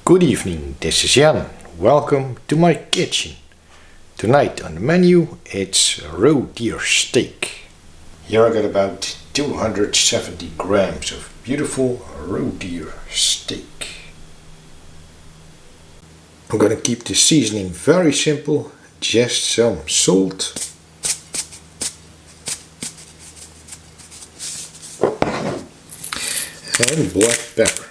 Good evening, this is Jan. Welcome to my kitchen. Tonight on the menu it's roe deer steak. Here I got about 270 grams of beautiful roe deer steak. I'm gonna keep the seasoning very simple, just some salt, and black pepper,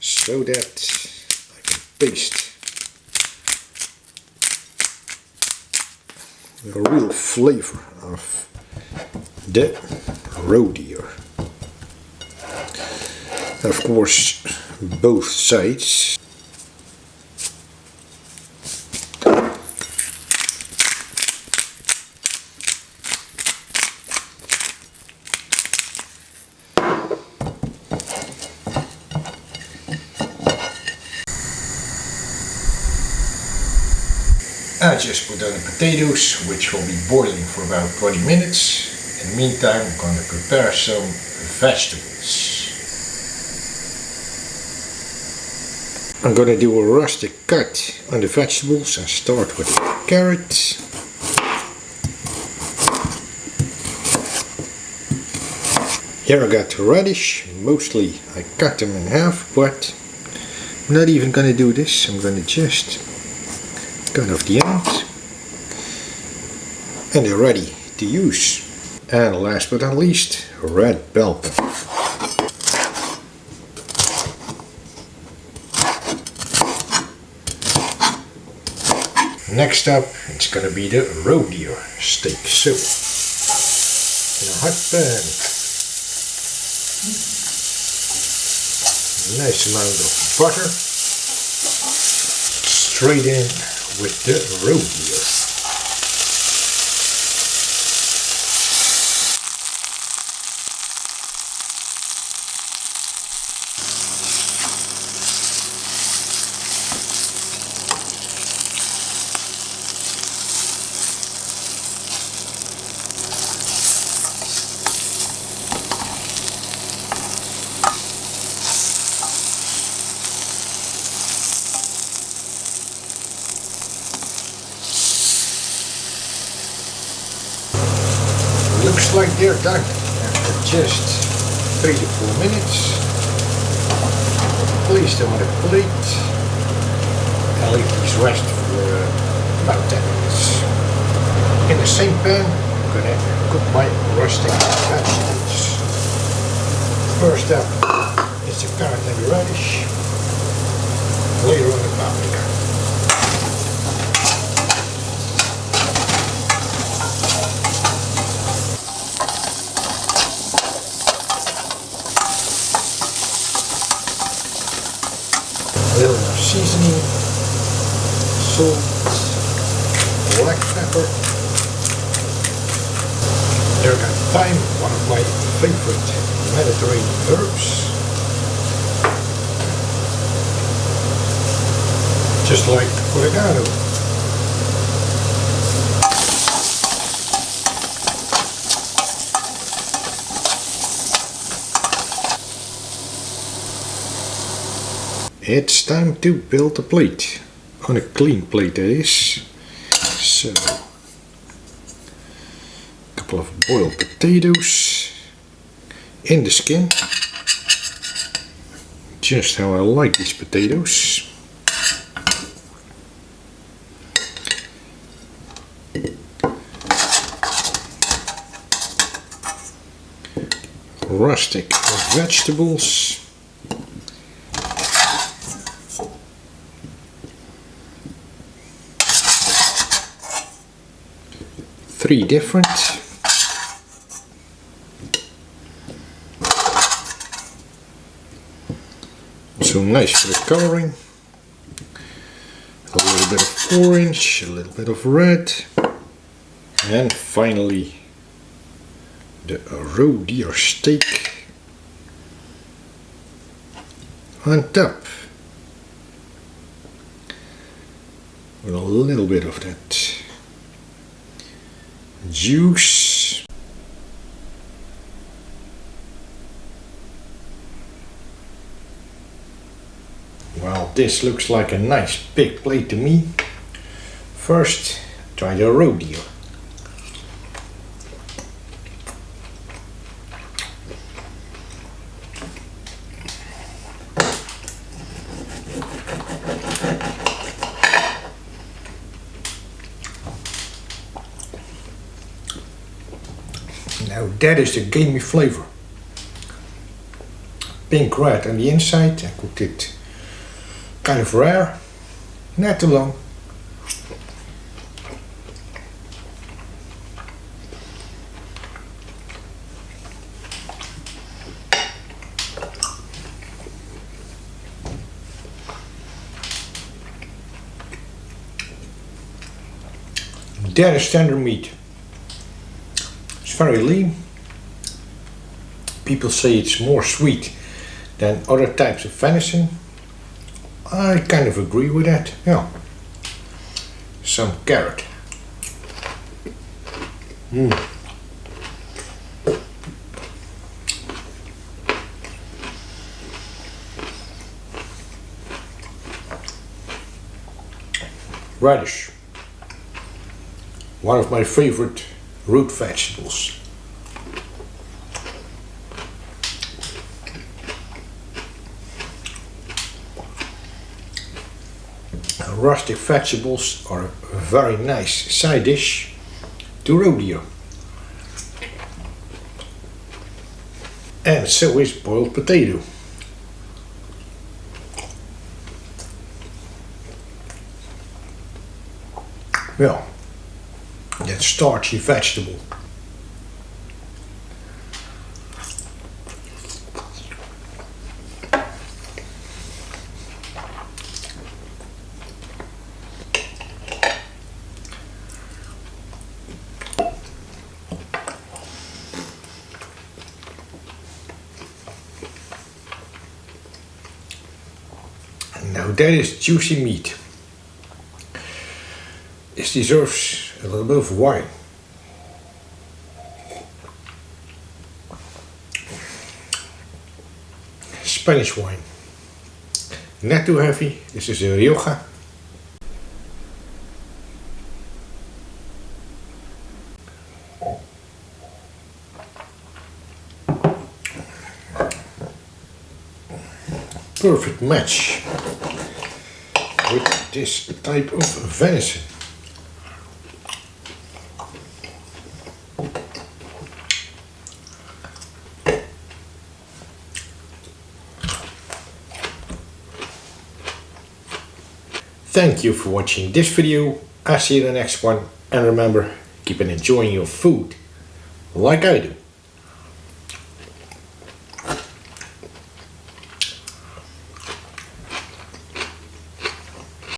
so that I can taste the real flavor of the roe deer. Of course, both sides. I just put on the potatoes, which will be boiling for about 20 minutes. In the meantime, I'm going to prepare some vegetables. I'm going to do a rustic cut on the vegetables and start with the carrot. Here I got the radish. Mostly I cut them in half, but I'm not even going to do this. I'm going to just cut off the ends, and they're ready to use. And last but not least, red bell pepper. Next up, it's gonna be the roe deer steak. So, in a hot pan, a nice amount of butter, straight in with the roe deer. Looks like they're done after just 3 to 4 minutes. Place them on a plate and leave these rest for about 10 minutes. In the same pan, I'm gonna cook my rustic vegetables. First up is the carrot and the radish. Later on the paprika. A little more seasoning, salt, black pepper. There I got thyme, one of my favorite Mediterranean herbs. Just like oregano. It's time to build a plate, on a clean plate that is. So, a couple of boiled potatoes in the skin, just how I like these potatoes. Rustic vegetables. Three different. So nice for the coloring. A little bit of orange, a little bit of red, and finally the roe deer steak on top with a little bit of that juice. Well, this looks like a nice big plate to me. First, try the rodeo. Now that is the gamey flavor. Pink red on the inside. I cooked it kind of rare, not too long. That is tender meat. It's very lean. People say it's more sweet than other types of venison. I kind of agree with that. Yeah. Some carrot. Radish. One of my favorite root vegetables. Rustic vegetables are a very nice side dish to rodeo. And so is boiled potato. Well, that starchy vegetable. Now that is juicy meat. This deserves a little bit of wine. Spanish wine. Not too heavy. This is a Rioja. Perfect match with this type of venison. Thank you for watching this video. I'll see you in the next one, and remember, keep on enjoying your food like I do.